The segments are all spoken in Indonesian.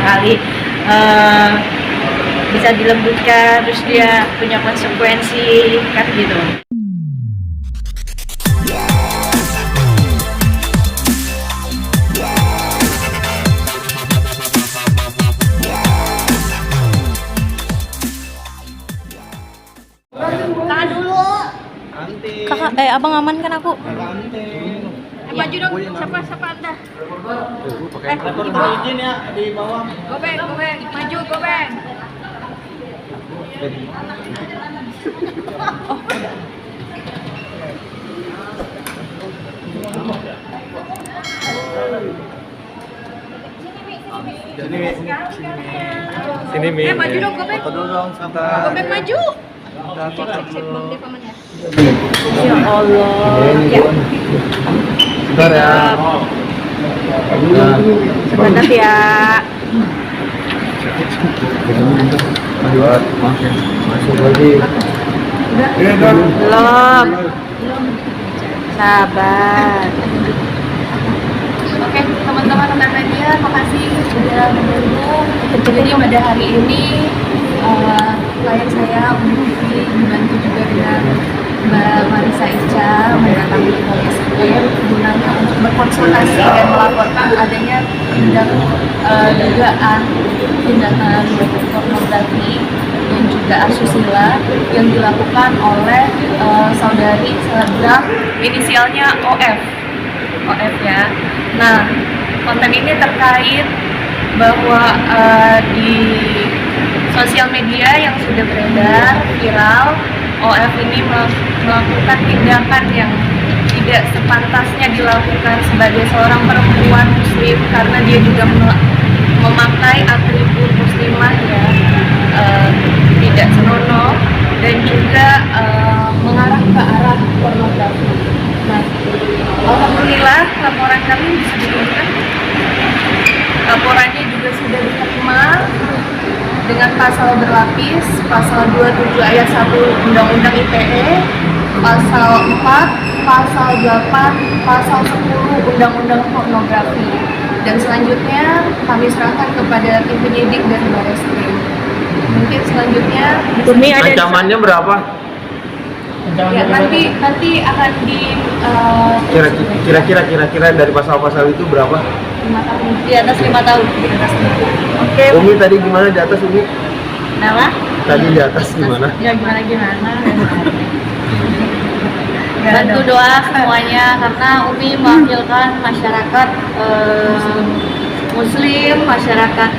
barangkali bisa dilembutkan, terus dia punya konsekuensi kan gitu. Tahan dulu. Kakak, abang aman kan aku? Maju dong, siapa Anda? Izin ya di bawah. Gobeng, maju Gobeng. Sini Mi. Maju dong Gobeng. Foto dulu dong, santai. Gobeng maju. Foto dulu. Ya Allah. Ya. Bentar ya. Sebentar ya. Masuk lagi. Belum. Sabar. Oke, teman-teman rekan media, makasih sudah menunggu. Jadi pada hari ini klien saya dibantu juga dengan Mbak Marisa Ica mendatangi Polres gunanya untuk berkonsultasi dan melaporkan adanya dugaan tindakan pornografi dan juga asusila yang dilakukan oleh saudari selebgram inisialnya OF ya. Nah, konten ini terkait bahwa di sosial media yang sudah beredar viral, OF ini melakukan tindakan yang tidak sepantasnya dilakukan sebagai seorang perempuan muslim karena dia juga memakai atribut muslimah ya, tidak senonoh dan juga mengarah ke arah pornografi. Nah, alhamdulillah laporan kami bisa diterima. Laporannya juga sudah diterima dengan pasal berlapis, pasal 27 ayat 1 Undang-Undang ITE, pasal 4, pasal 8, pasal 10 Undang-Undang Pornografi. Dan selanjutnya kami serahkan kepada tim penyidik dari Barreskrim. Mungkin selanjutnya Ancamannya berapa? ya nanti akan di Kira-kira dari pasal-pasal itu berapa? 5 tahun. Di atas 5 tahun. Oke. Umi tadi gimana di atas Umi? Kenapa? Tadi di atas gimana? Ya gimana? Bantu doa semuanya karena Umi mewakilkan masyarakat Muslim, masyarakat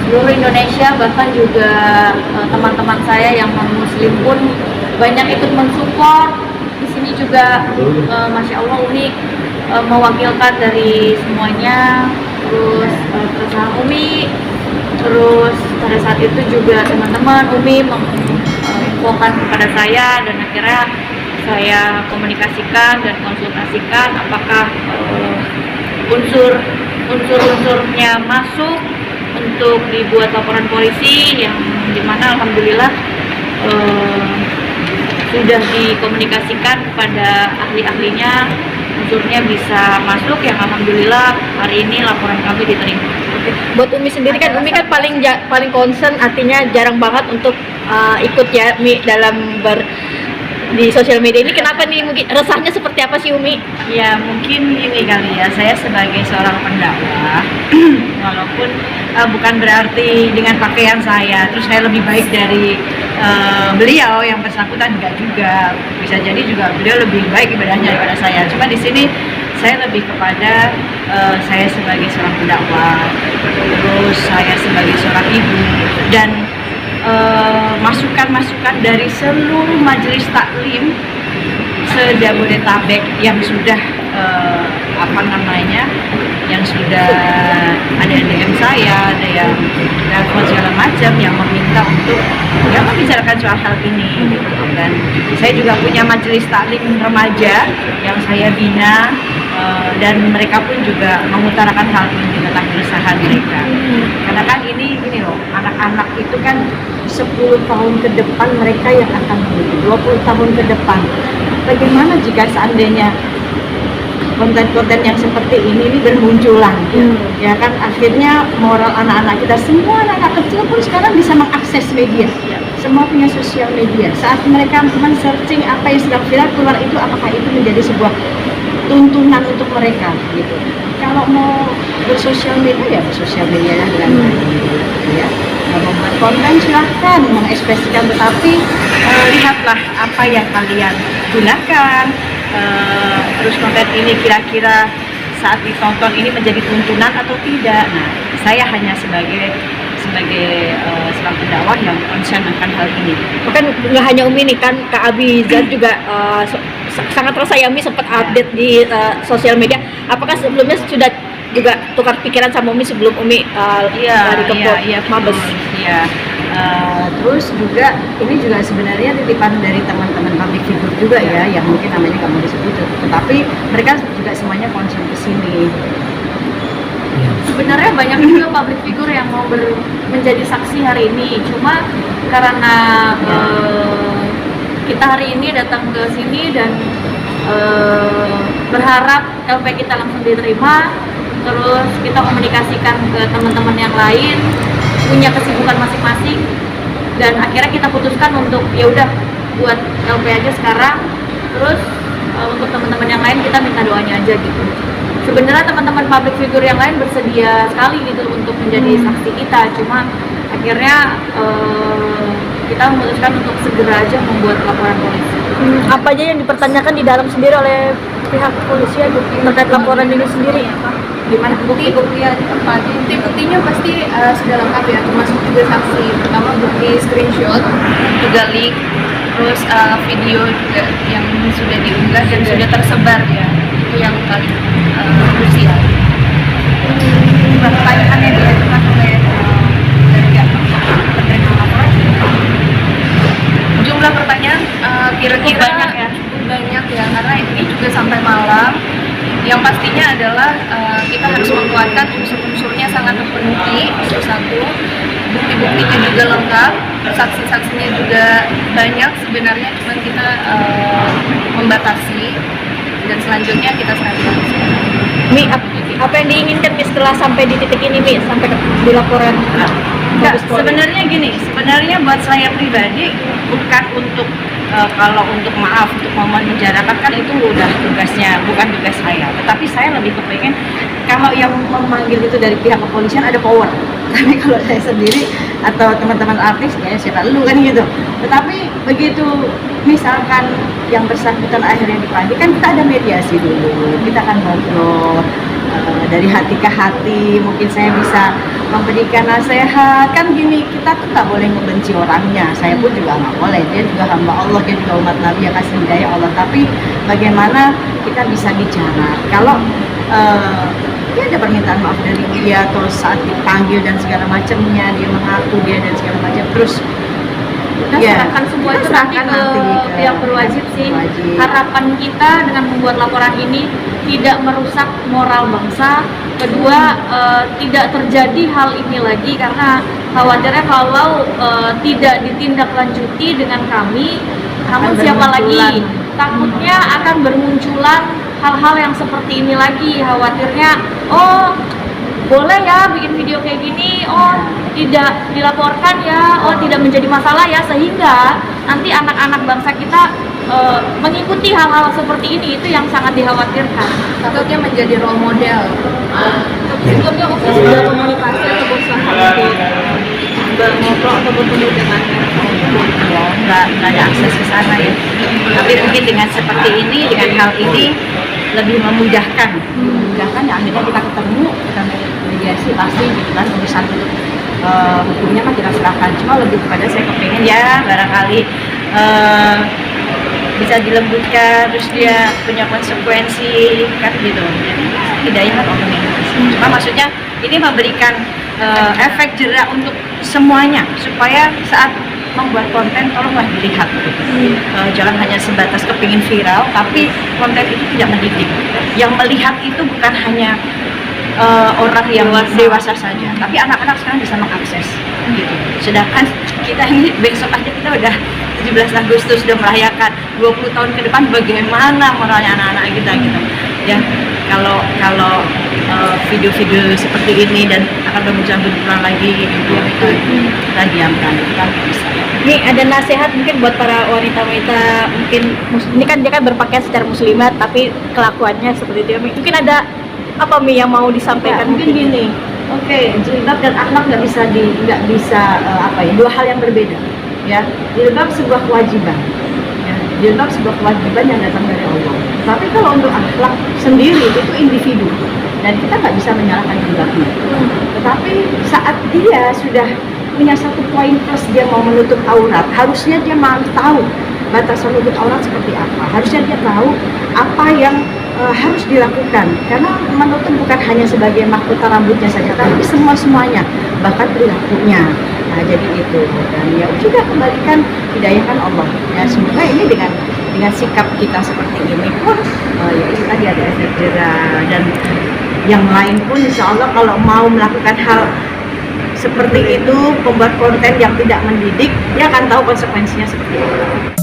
seluruh Indonesia, bahkan juga teman-teman saya yang non Muslim pun banyak ikut mensupport. Di sini juga Masya Allah Umi mewakilkan dari semuanya, terus perusahaan Umi, terus pada saat itu juga teman-teman Umi menginfokan kepada saya dan akhirnya saya komunikasikan dan konsultasikan apakah unsur-unsurnya masuk untuk dibuat laporan polisi, yang dimana alhamdulillah sudah dikomunikasikan kepada ahli-ahlinya, unsurnya bisa masuk, yang alhamdulillah hari ini laporan kami diterima. Oke. Buat Umi sendiri kan, Umi kan paling concern, artinya jarang banget untuk ikut ya Mi dalam di sosial media ini. Kenapa nih, mungkin resahnya seperti apa sih Umi? Ya mungkin ini kali ya, saya sebagai seorang pendakwah walaupun bukan berarti dengan pakaian saya terus saya lebih baik dari beliau yang bersangkutan, enggak juga, bisa jadi juga beliau lebih baik ibadahnya daripada saya. Cuma di sini saya lebih kepada saya sebagai seorang pendakwah, terus saya sebagai seorang ibu, dan masukan-masukan dari seluruh majelis taklim se-Jabodetabek yang sudah yang sudah ada DM saya, ada yang telepon segala macam yang meminta untuk ya membicarakan soal hal ini gitu. Dan saya juga punya majelis taklim remaja yang saya bina, dan mereka pun juga mengutarakan hal ini tentang keresahan mereka. Karena kan ini loh, anak-anak itu kan 10 tahun ke depan mereka yang akan 20 tahun ke depan. Bagaimana jika seandainya konten-konten yang seperti ini bermunculan, ya kan akhirnya moral anak-anak kita, semua anak-anak kecil pun sekarang bisa mengakses media, semua punya sosial media. Saat mereka men-searching apa yang sedang viral keluar itu, apakah itu menjadi sebuah tuntunan untuk mereka gitu. Kalau mau bersosial media ya bersosial media dengan ya. Mau membuat konten silahkan mengekspresikan, tetapi lihatlah apa yang kalian gunakan. Terus konten ini kira-kira saat ditonton ini menjadi tuntunan atau tidak. Nah, saya hanya sebagai seorang pendakwah yang concern akan hal ini. Bukan nggak hanya Umi nih kan, Kak Abi Zat juga sangat terasa ya Umi sempat update di sosial media. Apakah sebelumnya sudah juga tukar pikiran sama Umi sebelum Umi dari Mabes? Iya. Terus juga ini juga sebenarnya titipan dari teman-teman public figure juga ya, yang mungkin namanya nggak mau disebut, tetapi mereka juga semuanya concern ke sini. Sebenarnya banyak juga public figure yang mau menjadi saksi hari ini, cuma karena kita hari ini datang ke sini dan berharap LP kita langsung diterima, terus kita komunikasikan ke teman-teman yang lain, punya kesibukan masing-masing, dan akhirnya kita putuskan untuk ya udah buat LP aja sekarang. Terus untuk teman-teman yang lain kita minta doanya aja gitu. Sebenarnya teman-teman public figure yang lain bersedia sekali gitu untuk menjadi saksi kita, cuma akhirnya kita memutuskan untuk segera aja membuat laporan polisi. Apa aja yang dipertanyakan di dalam sendiri oleh pihak kepolisian terkait laporan ini sendiri? Gimana bukti-buktinya apa aja? Bukti-buktinya pasti sudah lengkap ya, termasuk juga saksi. Pertama bukti screenshot, juga link, terus video juga yang sudah diunggah dan sudah tersebar ya. Itu yang paling krusial. Pertanyaan yang diajukan oleh dari pihak penerima laporan, Jumlah pertanyaan kira-kira banyak ya? Banyak ya, karena ini juga sampai malam. Yang pastinya adalah kita harus menguatkan unsur-unsurnya sangat terpenuhi, itu satu. Bukti-buktinya juga lengkap, saksi-saksinya juga banyak sebenarnya, cuma kita membatasi, dan selanjutnya kita serahkan. Mi, apa yang diinginkan Mi setelah sampai di titik ini Mi, sampai di laporan Mabes Polri? Sebenarnya gini, sebenarnya buat saya pribadi bukan untuk kalau untuk untuk memenjarakan kan itu udah tugasnya, bukan tugas saya. Tetapi saya lebih kepengen kalau yang memanggil itu dari pihak kepolisian ada power. Tapi kalau saya sendiri atau teman-teman artis ya siapa lu kan gitu. Tetapi begitu misalkan yang bersangkutan akhirnya dipanggil, kan kita ada mediasi dulu, kita akan ngobrol dari hati ke hati, mungkin saya bisa memberikan nasihat. Kan gini, kita tuh nggak boleh membenci orangnya, saya pun juga nggak boleh, dia juga hamba Allah, dia juga umat Nabi yang kasih hidayah Allah. Tapi bagaimana kita bisa bicara kalau dia ada permintaan maaf dari dia, terus saat dipanggil dan segala macamnya dia mengaku dia dan segala macam, terus serahkan semua itu nanti ke pihak berwajib sih. Harapan kita dengan membuat laporan ini tidak merusak moral bangsa. Kedua, tidak terjadi hal ini lagi, karena khawatirnya kalau tidak ditindaklanjuti dengan kami, namun siapa lagi? Takutnya akan bermunculan hal-hal yang seperti ini lagi. Khawatirnya, oh boleh ya bikin video kayak gini, oh tidak dilaporkan ya, oh tidak menjadi masalah ya, sehingga nanti anak-anak bangsa kita mengikuti hal-hal seperti ini. Itu yang sangat dikhawatirkan. Takutnya menjadi role model. Sebelumnya Oki sudah komunikasi atau berusaha untuk ngobrol atau bertemu dengan nggak ada akses ke sana ya. Tapi mungkin dengan seperti ini, dengan hal ini lebih memudahkan ya, akhirnya kita ketemu, kita mediasi pasti gitu kan, urusan untuk hukumnya kan kita serahkan. Cuma lebih kepada saya kepengen ya barangkali bisa dilembutkan, terus dia punya konsekuensi kan gitu. Jadi hidayah atau cuma maksudnya ini memberikan efek jerak untuk semuanya, supaya saat membuat konten tolonglah dilihat gitu. Jangan hanya sebatas kepingin viral, tapi konten itu tidak mendidik. Yang melihat itu bukan hanya orang yang dewasa saja, tapi anak-anak sekarang bisa mengakses gitu. Sedangkan kita ini besok aja kita udah 17 Agustus sudah merayakan 20 tahun ke depan, bagaimana moralnya anak-anak kita gitu. ya kalau kalau video-video seperti ini dan akan berulang lagi yang itu kita diamkan, kita nggak bisa. Ini ada nasihat mungkin buat para wanita-wanita, mungkin ini kan dia kan berpakaian secara muslimat tapi kelakuannya seperti itu. Mungkin ada apa Mi yang mau disampaikan? Mungkin gini, oke, jilbab dan akhlak nggak bisa dua hal yang berbeda, ya. Jilbab sebuah kewajiban, ya. Jilbab sebuah kewajiban yang datang dari Allah. Tapi kalau untuk akhlak sendiri itu individu dan kita nggak bisa menyalahkan jilbabnya. Tetapi saat dia sudah punya satu poin plus dia mau menutup aurat, harusnya dia mau tahu batasan menutup aurat seperti apa. Harusnya dia tahu apa yang harus dilakukan, karena menutup bukan hanya sebagai mahkota rambutnya saja, tapi semuanya, bahkan perilakunya. Nah, jadi itu, dan ya sudah kembalikan, hidayahkan Allah. Ya semoga ini dengan sikap kita seperti ini pun, ya itu tadi ada efek jerah, dan yang lain pun insya Allah kalau mau melakukan hal seperti itu, pembuat konten yang tidak mendidik, dia akan tahu konsekuensinya seperti apa.